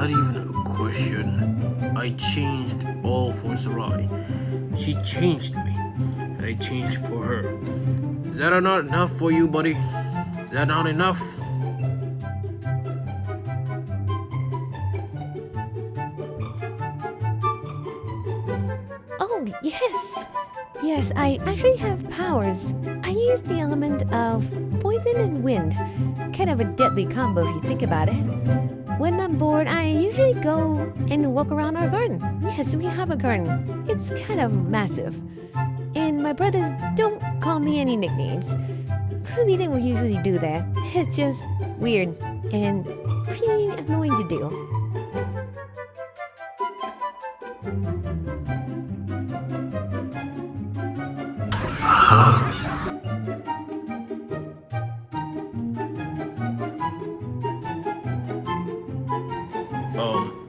not even a question. I changed all for Sarai. She changed me, and I changed for her. Is that not enough for you, buddy? Is that not enough? Oh, yes! Yes, I actually have powers. I use the element of poison and wind. Kind of a deadly combo if you think about it. When I'm bored, I usually go and walk around our garden. Yes, we have a garden. It's kind of massive. And my brothers don't call me any nicknames. Probably they would usually do that. It's just weird and pretty annoying to do.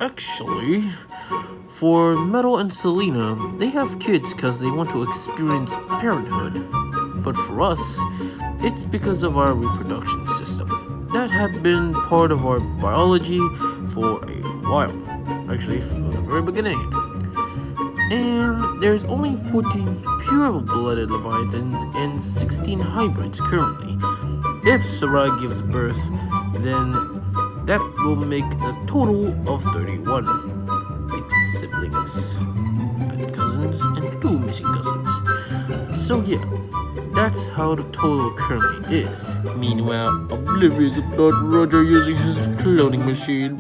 Actually, for Metal and Selena, they have kids because they want to experience parenthood. But for us, it's because of our reproduction system. That had been part of our biology for a while. Actually, from the very beginning. And there's only 14 pure-blooded Leviathans and 16 hybrids currently. If Sarai gives birth, then that will make a total of 31 fake siblings and cousins and 2 missing cousins. So yeah, that's how the total currently is. Meanwhile, oblivious about Roger using his cloning machine.